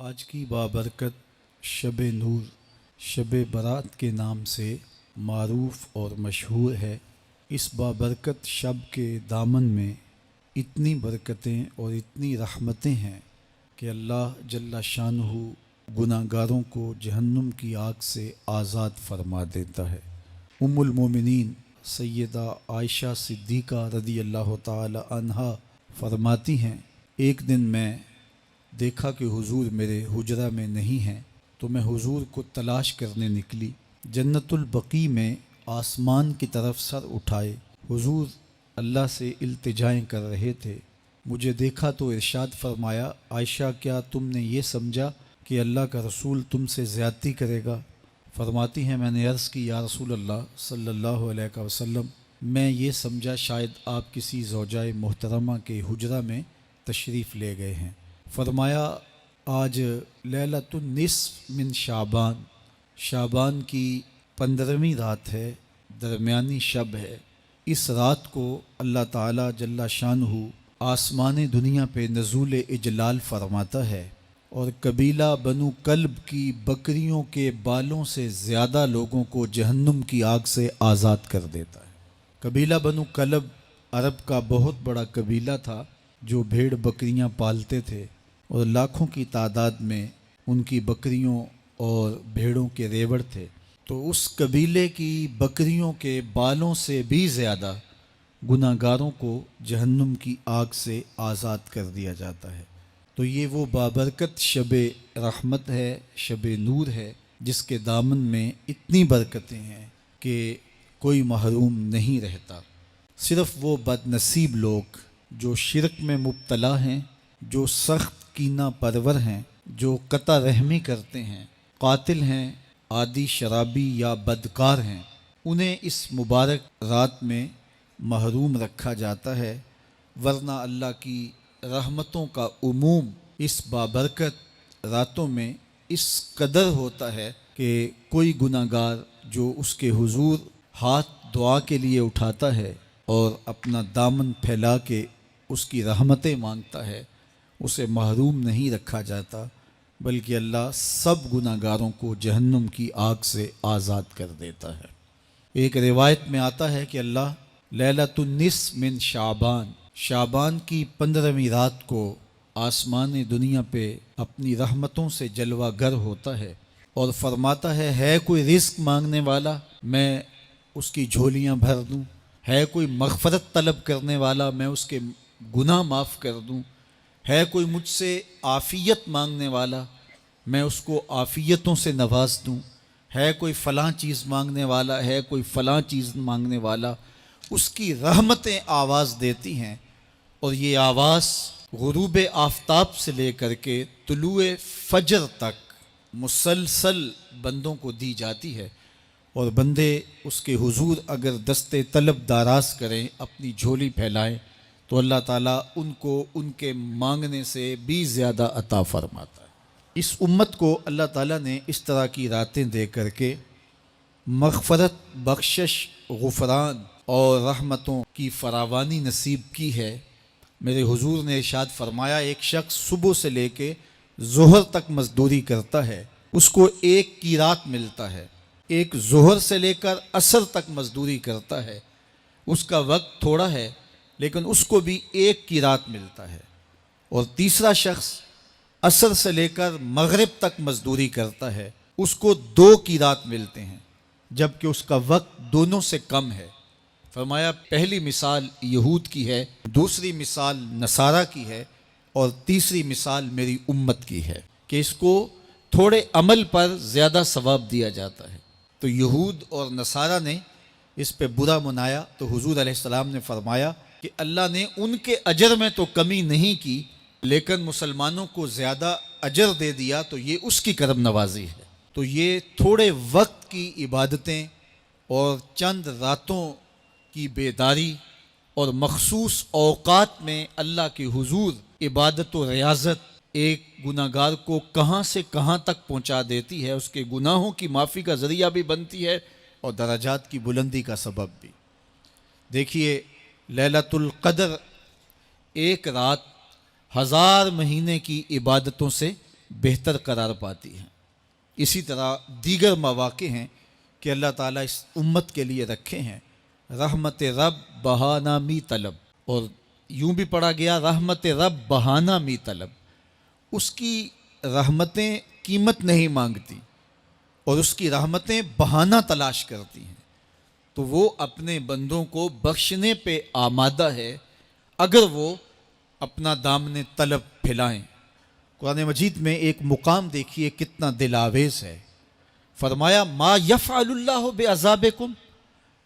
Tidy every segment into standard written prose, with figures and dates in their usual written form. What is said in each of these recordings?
آج کی بابرکت شب نور شب برات کے نام سے معروف اور مشہور ہے۔ اس بابرکت شب کے دامن میں اتنی برکتیں اور اتنی رحمتیں ہیں کہ اللہ جل شانہ گناہ گاروں کو جہنم کی آگ سے آزاد فرما دیتا ہے۔ ام المومنین سیدہ عائشہ صدیقہ رضی اللہ تعالی عنہا فرماتی ہیں، ایک دن میں دیکھا کہ حضور میرے حجرہ میں نہیں ہیں، تو میں حضور کو تلاش کرنے نکلی۔ جنت البقیع میں آسمان کی طرف سر اٹھائے حضور اللہ سے التجائیں کر رہے تھے۔ مجھے دیکھا تو ارشاد فرمایا، عائشہ کیا تم نے یہ سمجھا کہ اللہ کا رسول تم سے زیادتی کرے گا؟ فرماتی ہیں میں نے عرض کی، یا رسول اللہ صلی اللہ علیہ وسلم، میں یہ سمجھا شاید آپ کسی زوجہ محترمہ کے حجرہ میں تشریف لے گئے ہیں۔ فرمایا آج لیلۃ النصف من شعبان، شعبان کی 15ویں رات ہے، درمیانی شب ہے۔ اس رات کو اللہ تعالی جل شانہ آسمان دنیا پہ نزول اجلال فرماتا ہے اور قبیلہ بنو کلب کی بکریوں کے بالوں سے زیادہ لوگوں کو جہنم کی آگ سے آزاد کر دیتا ہے۔ قبیلہ بنو کلب عرب کا بہت بڑا قبیلہ تھا جو بھیڑ بکریاں پالتے تھے، اور لاکھوں کی تعداد میں ان کی بکریوں اور بھیڑوں کے ریوڑ تھے۔ تو اس قبیلے کی بکریوں کے بالوں سے بھی زیادہ گناہ گاروں کو جہنم کی آگ سے آزاد کر دیا جاتا ہے۔ تو یہ وہ بابرکت شب رحمت ہے، شب نور ہے، جس کے دامن میں اتنی برکتیں ہیں کہ کوئی محروم نہیں رہتا۔ صرف وہ بد نصیب لوگ جو شرک میں مبتلا ہیں، جو سخت کینہ پرور ہیں، جو قطع رحمی کرتے ہیں، قاتل ہیں، عادی شرابی یا بدکار ہیں، انہیں اس مبارک رات میں محروم رکھا جاتا ہے، ورنہ اللہ کی رحمتوں کا عموم اس بابرکت راتوں میں اس قدر ہوتا ہے کہ کوئی گناہ گار جو اس کے حضور ہاتھ دعا کے لیے اٹھاتا ہے اور اپنا دامن پھیلا کے اس کی رحمتیں مانگتا ہے، اسے محروم نہیں رکھا جاتا، بلکہ اللہ سب گناہ گاروں کو جہنم کی آگ سے آزاد کر دیتا ہے۔ ایک روایت میں آتا ہے کہ اللہ لیلۃ النصف من شعبان، شعبان کی 15ویں رات کو آسمان دنیا پہ اپنی رحمتوں سے جلوہ گر ہوتا ہے اور فرماتا ہے کوئی رزق مانگنے والا، میں اس کی جھولیاں بھر دوں، ہے کوئی مغفرت طلب کرنے والا، میں اس کے گناہ معاف کر دوں، ہے کوئی مجھ سے عافیت مانگنے والا، میں اس کو عافیتوں سے نواز دوں، ہے کوئی فلاں چیز مانگنے والا، ہے کوئی فلاں چیز مانگنے والا، اس کی رحمتیں آواز دیتی ہیں، اور یہ آواز غروب آفتاب سے لے کر کے طلوع فجر تک مسلسل بندوں کو دی جاتی ہے، اور بندے اس کے حضور اگر دست طلب دراز کریں، اپنی جھولی پھیلائیں، تو اللہ تعالیٰ ان کو ان کے مانگنے سے بھی زیادہ عطا فرماتا ہے۔ اس امت کو اللہ تعالیٰ نے اس طرح کی راتیں دے کر کے مغفرت، بخشش، غفران اور رحمتوں کی فراوانی نصیب کی ہے۔ میرے حضور نے ارشاد فرمایا، ایک شخص صبح سے لے کے ظہر تک مزدوری کرتا ہے، اس کو ایک کی رات ملتا ہے۔ ایک ظہر سے لے کر عصر تک مزدوری کرتا ہے، اس کا وقت تھوڑا ہے لیکن اس کو بھی ایک کی رات ملتا ہے۔ اور تیسرا شخص عصر سے لے کر مغرب تک مزدوری کرتا ہے، اس کو 2 کی رات ملتے ہیں، جبکہ اس کا وقت دونوں سے کم ہے۔ فرمایا پہلی مثال یہود کی ہے، دوسری مثال نصارہ کی ہے، اور تیسری مثال میری امت کی ہے کہ اس کو تھوڑے عمل پر زیادہ ثواب دیا جاتا ہے۔ تو یہود اور نصارہ نے اس پہ برا منایا، تو حضور علیہ السلام نے فرمایا کہ اللہ نے ان کے اجر میں تو کمی نہیں کی، لیکن مسلمانوں کو زیادہ اجر دے دیا، تو یہ اس کی کرم نوازی ہے۔ تو یہ تھوڑے وقت کی عبادتیں اور چند راتوں کی بیداری اور مخصوص اوقات میں اللہ کے حضور عبادت و ریاضت ایک گناہ گار کو کہاں سے کہاں تک پہنچا دیتی ہے، اس کے گناہوں کی معافی کا ذریعہ بھی بنتی ہے اور درجات کی بلندی کا سبب بھی۔ دیکھیے لیلۃ القدر ایک رات 1000 مہینے کی عبادتوں سے بہتر قرار پاتی ہیں۔ اسی طرح دیگر مواقع ہیں کہ اللہ تعالیٰ اس امت کے لیے رکھے ہیں رحمت رب بہانہ می طلب، اور یوں بھی پڑھا گیا رحمت رب بہانہ می طلب۔ اس کی رحمتیں قیمت نہیں مانگتی اور اس کی رحمتیں بہانہ تلاش کرتی ہیں، تو وہ اپنے بندوں کو بخشنے پہ آمادہ ہے اگر وہ اپنا دامن طلب پھیلائیں۔ قرآن مجید میں ایک مقام دیکھیے کتنا دل آویز ہے، فرمایا ما یفعل اللہ بعذابکم،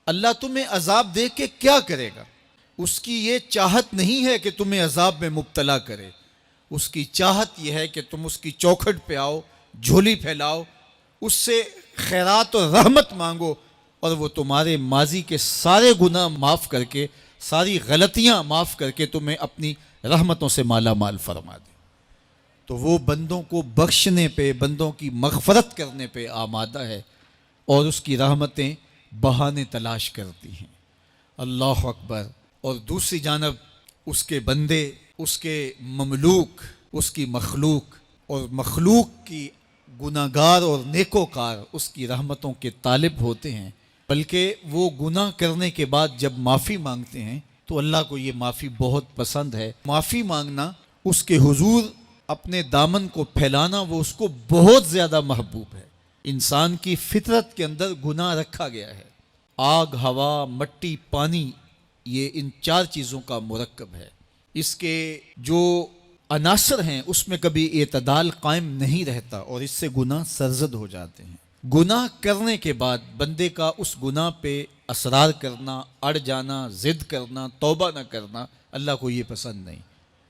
اللہ تمہیں عذاب دے کے کیا کرے گا؟ اس کی یہ چاہت نہیں ہے کہ تمہیں عذاب میں مبتلا کرے، اس کی چاہت یہ ہے کہ تم اس کی چوکھٹ پہ آؤ، جھولی پھیلاؤ، اس سے خیرات اور رحمت مانگو، اور وہ تمہارے ماضی کے سارے گناہ معاف کر کے، ساری غلطیاں معاف کر کے تمہیں اپنی رحمتوں سے مالا مال فرما دے۔ تو وہ بندوں کو بخشنے پہ، بندوں کی مغفرت کرنے پہ آمادہ ہے اور اس کی رحمتیں بہانے تلاش کرتی ہیں۔ اللہ اکبر۔ اور دوسری جانب اس کے بندے، اس کے مملوک، اس کی مخلوق، اور مخلوق کی گناہ گار اور نیکوکار اس کی رحمتوں کے طالب ہوتے ہیں، بلکہ وہ گناہ کرنے کے بعد جب معافی مانگتے ہیں تو اللہ کو یہ معافی بہت پسند ہے۔ معافی مانگنا، اس کے حضور اپنے دامن کو پھیلانا، وہ اس کو بہت زیادہ محبوب ہے۔ انسان کی فطرت کے اندر گناہ رکھا گیا ہے، آگ، ہوا، مٹی، پانی، یہ ان چار چیزوں کا مرکب ہے۔ اس کے جو عناصر ہیں اس میں کبھی اعتدال قائم نہیں رہتا اور اس سے گناہ سرزد ہو جاتے ہیں۔ گناہ کرنے کے بعد بندے کا اس گناہ پہ اصرار کرنا، اڑ جانا، ضد کرنا، توبہ نہ کرنا، اللہ کو یہ پسند نہیں۔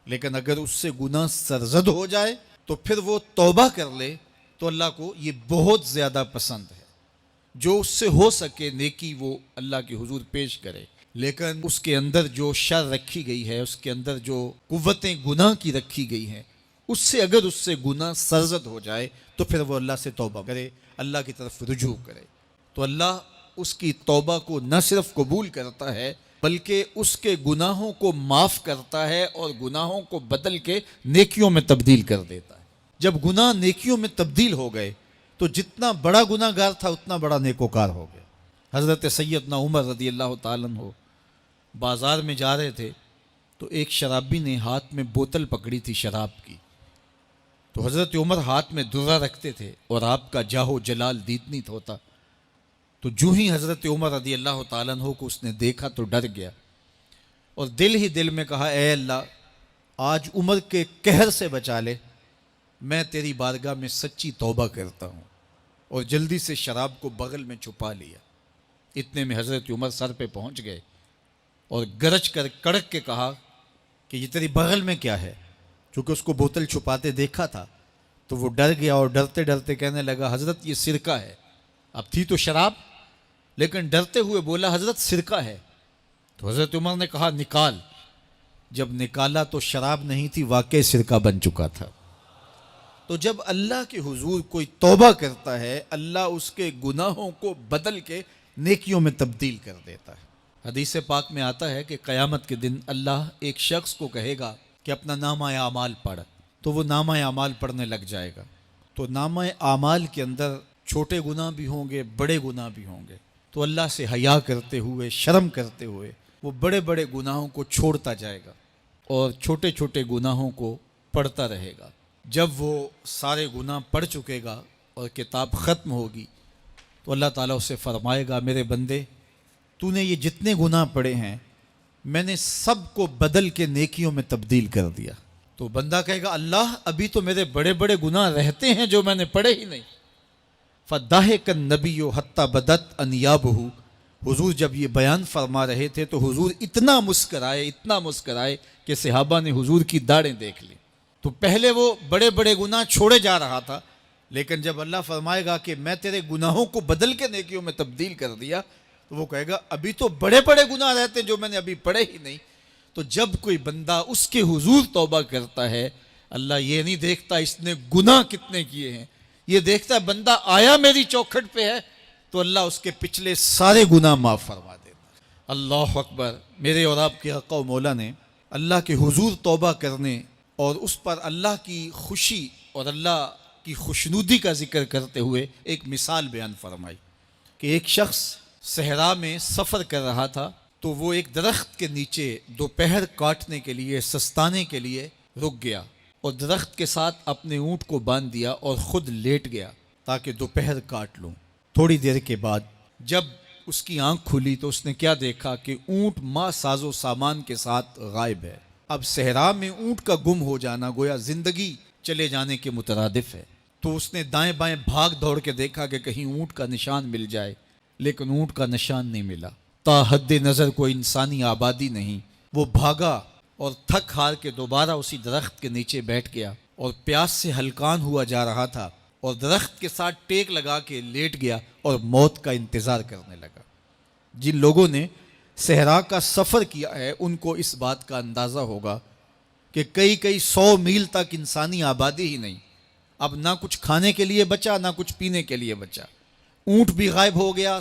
لیکن اگر اس سے گناہ سرزد ہو جائے تو پھر وہ توبہ کر لے تو اللہ کو یہ بہت زیادہ پسند ہے۔ جو اس سے ہو سکے نیکی وہ اللہ کے حضور پیش کرے، لیکن اس کے اندر جو شر رکھی گئی ہے، اس کے اندر جو قوتیں گناہ کی رکھی گئی ہیں، اس سے اگر اس سے گناہ سرزد ہو جائے تو پھر وہ اللہ سے توبہ کرے، اللہ کی طرف رجوع کرے، تو اللہ اس کی توبہ کو نہ صرف قبول کرتا ہے بلکہ اس کے گناہوں کو معاف کرتا ہے اور گناہوں کو بدل کے نیکیوں میں تبدیل کر دیتا ہے۔ جب گناہ نیکیوں میں تبدیل ہو گئے تو جتنا بڑا گناہ گار تھا اتنا بڑا نیکوکار ہو گیا۔ حضرت سیدنا عمر رضی اللہ تعالیٰ عنہ بازار میں جا رہے تھے تو ایک شرابی نے ہاتھ میں بوتل پکڑی تھی شراب کی، تو حضرت عمر ہاتھ میں درہ رکھتے تھے اور آپ کا جاہ و جلال دیدنیت ہوتا، تو جو ہی حضرت عمر رضی اللہ تعالیٰ عنہ کو اس نے دیکھا تو ڈر گیا اور دل ہی دل میں کہا اے اللہ آج عمر کے قہر سے بچا لے، میں تیری بارگاہ میں سچی توبہ کرتا ہوں، اور جلدی سے شراب کو بغل میں چھپا لیا۔ اتنے میں حضرت عمر سر پہ پہنچ گئے اور گرج کر کڑک کے کہا کہ یہ تیری بغل میں کیا ہے؟ چونکہ اس کو بوتل چھپاتے دیکھا تھا تو وہ ڈر گیا اور ڈرتے ڈرتے کہنے لگا حضرت یہ سرکہ ہے۔ اب تھی تو شراب، لیکن ڈرتے ہوئے بولا حضرت سرکہ ہے۔ تو حضرت عمر نے کہا نکال۔ جب نکالا تو شراب نہیں تھی، واقعی سرکہ بن چکا تھا۔ تو جب اللہ کے حضور کوئی توبہ کرتا ہے اللہ اس کے گناہوں کو بدل کے نیکیوں میں تبدیل کر دیتا ہے۔ حدیث پاک میں آتا ہے کہ قیامت کے دن اللہ ایک شخص کو کہے گا کہ اپنا نامہ اعمال پڑھ، تو وہ نامہ اعمال پڑھنے لگ جائے گا، تو نامہ اعمال کے اندر چھوٹے گناہ بھی ہوں گے، بڑے گناہ بھی ہوں گے، تو اللہ سے حیا کرتے ہوئے، شرم کرتے ہوئے وہ بڑے بڑے گناہوں کو چھوڑتا جائے گا اور چھوٹے چھوٹے گناہوں کو پڑھتا رہے گا۔ جب وہ سارے گناہ پڑھ چکے گا اور کتاب ختم ہوگی تو اللہ تعالیٰ اسے فرمائے گا میرے بندے تو نے یہ جتنے گناہ پڑھے ہیں میں نے سب کو بدل کے نیکیوں میں تبدیل کر دیا۔ تو بندہ کہے گا اللہ ابھی تو میرے بڑے بڑے گناہ رہتے ہیں جو میں نے پڑھے ہی نہیں۔ فَضَحِكَ النَّبِيُّ حَتَّى بَدَتْ أَنْيَابُهُ، حضور جب یہ بیان فرما رہے تھے تو حضور اتنا مسکرائے کہ صحابہ نے حضور کی داڑھیں دیکھ لی۔ تو پہلے وہ بڑے بڑے گناہ چھوڑے جا رہا تھا، لیکن جب اللہ فرمائے گا کہ میں تیرے گناہوں کو بدل کے نیکیوں میں تبدیل کر دیا تو وہ کہے گا ابھی تو بڑے بڑے گناہ رہتے جو میں نے ابھی پڑھے ہی نہیں۔ تو جب کوئی بندہ اس کے حضور توبہ کرتا ہے اللہ یہ نہیں دیکھتا اس نے گناہ کتنے کیے ہیں، یہ دیکھتا ہے بندہ آیا میری چوکھٹ پہ ہے تو اللہ اس کے پچھلے سارے گناہ معاف فرما دیتا ہے۔ اللہ اکبر۔ میرے اور آپ کے آقا و مولا نے اللہ کے حضور توبہ کرنے اور اس پر اللہ کی خوشی اور اللہ کی خوشنودی کا ذکر کرتے ہوئے ایک مثال بیان فرمائی کہ ایک شخص صحرا میں سفر کر رہا تھا تو وہ ایک درخت کے نیچے دوپہر کاٹنے کے لیے سستانے کے لیے رک گیا اور درخت کے ساتھ اپنے اونٹ کو باندھ دیا اور خود لیٹ گیا تاکہ دوپہر کاٹ لوں۔ تھوڑی دیر کے بعد جب اس کی آنکھ کھلی تو اس نے کیا دیکھا کہ اونٹ ماں ساز و سامان کے ساتھ غائب ہے۔ اب صحرا میں اونٹ کا گم ہو جانا گویا زندگی چلے جانے کے مترادف ہے۔ تو اس نے دائیں بائیں بھاگ دوڑ کے دیکھا کہ کہیں اونٹ کا نشان مل جائے، لیکن اونٹ کا نشان نہیں ملا۔ تا حد نظر کوئی انسانی آبادی نہیں۔ وہ بھاگا اور تھک ہار کے دوبارہ اسی درخت کے نیچے بیٹھ گیا اور پیاس سے ہلکان ہوا جا رہا تھا اور درخت کے ساتھ ٹیک لگا کے لیٹ گیا اور موت کا انتظار کرنے لگا۔ جن لوگوں نے صحرا کا سفر کیا ہے ان کو اس بات کا اندازہ ہوگا کہ کئی 100 میل تک انسانی آبادی ہی نہیں، اب نہ کچھ کھانے کے لیے بچا نہ کچھ پینے کے لیے بچا، اونٹ بھی غائب ہو گیا،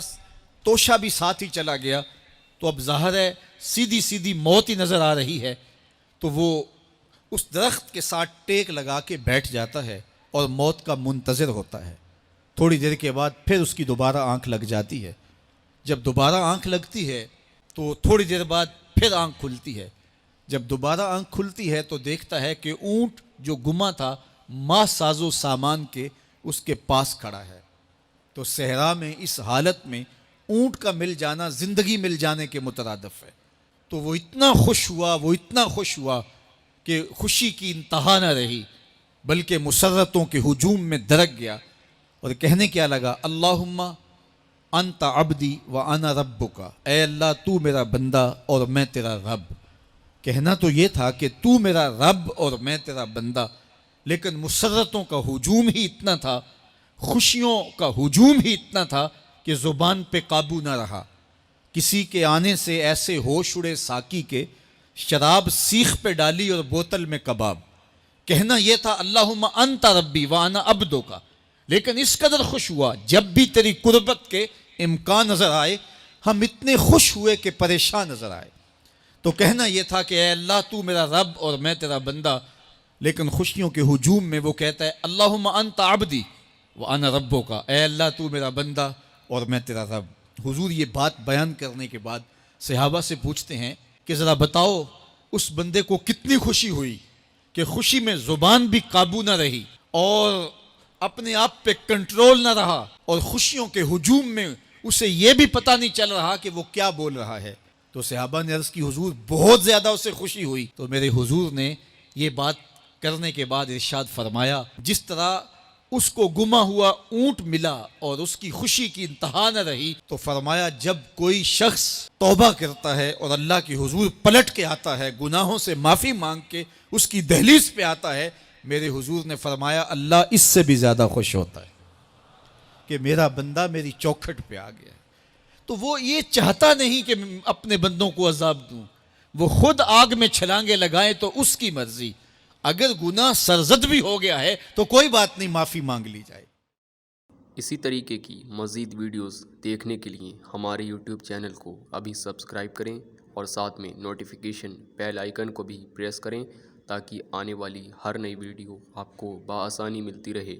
توشا بھی ساتھ ہی چلا گیا، تو اب ظاہر ہے سیدھی موت ہی نظر آ رہی ہے۔ تو وہ اس درخت کے ساتھ ٹیک لگا کے بیٹھ جاتا ہے اور موت کا منتظر ہوتا ہے۔ تھوڑی دیر کے بعد پھر اس کی دوبارہ آنکھ لگ جاتی ہے۔ جب دوبارہ آنکھ لگتی ہے تو تھوڑی دیر بعد پھر آنکھ کھلتی ہے۔ جب دوبارہ آنکھ کھلتی ہے تو دیکھتا ہے کہ اونٹ جو گما تھا ماں ساز و سامان کے اس کے پاس کھڑا ہے۔ تو صحرا میں اس حالت میں اونٹ کا مل جانا زندگی مل جانے کے مترادف ہے۔ تو وہ اتنا خوش ہوا کہ خوشی کی انتہا نہ رہی، بلکہ مسرتوں کے ہجوم میں درک گیا اور کہنے کیا لگا، اللہم انت عبدی و انا ربک، اے اللہ تو میرا بندہ اور میں تیرا رب۔ کہنا تو یہ تھا کہ تو میرا رب اور میں تیرا بندہ، لیکن مسرتوں کا ہجوم ہی اتنا تھا، خوشیوں کا ہجوم ہی اتنا تھا کہ زبان پہ قابو نہ رہا۔ کسی کے آنے سے ایسے ہوش اڑے ساقی کے، شراب سیخ پہ ڈالی اور بوتل میں کباب۔ کہنا یہ تھا اللہم انت ربی وانا عبدک، لیکن اس قدر خوش ہوا جب بھی تیری قربت کے امکان نظر آئے ہم اتنے خوش ہوئے کہ پریشان نظر آئے۔ تو کہنا یہ تھا کہ اے اللہ تو میرا رب اور میں تیرا بندہ، لیکن خوشیوں کے ہجوم میں وہ کہتا ہے اللہم انت عبدی وانا ربک، اے اللہ تو میرا بندہ اور میں تیرا رب۔ حضور یہ بات بیان کرنے کے بعد صحابہ سے پوچھتے ہیں کہ ذرا بتاؤ اس بندے کو کتنی خوشی ہوئی کہ خوشی میں زبان بھی قابو نہ رہی اور اپنے آپ پہ کنٹرول نہ رہا، اور خوشیوں کے ہجوم میں اسے یہ بھی پتہ نہیں چل رہا کہ وہ کیا بول رہا ہے۔ تو صحابہ نے عرض کی حضور بہت زیادہ اسے خوشی ہوئی۔ تو میرے حضور نے یہ بات کرنے کے بعد ارشاد فرمایا، جس طرح اس کو گما ہوا اونٹ ملا اور اس کی خوشی کی انتہا نہ رہی، تو فرمایا جب کوئی شخص توبہ کرتا ہے اور اللہ کی حضور پلٹ کے آتا ہے، گناہوں سے معافی مانگ کے اس کی دہلیز پہ آتا ہے، میرے حضور نے فرمایا اللہ اس سے بھی زیادہ خوش ہوتا ہے کہ میرا بندہ میری چوکھٹ پہ آ گیا۔ تو وہ یہ چاہتا نہیں کہ اپنے بندوں کو عذاب دوں، وہ خود آگ میں چھلانگے لگائے تو اس کی مرضی، اگر گناہ سرزد بھی ہو گیا ہے تو کوئی بات نہیں، معافی مانگ لی جائے۔ اسی طریقے کی مزید ویڈیوز دیکھنے کے لیے ہمارے یوٹیوب چینل کو ابھی سبسکرائب کریں اور ساتھ میں نوٹیفیکیشن بیل آئیکن کو بھی پریس کریں تاکہ آنے والی ہر نئی ویڈیو آپ کو بآسانی ملتی رہے۔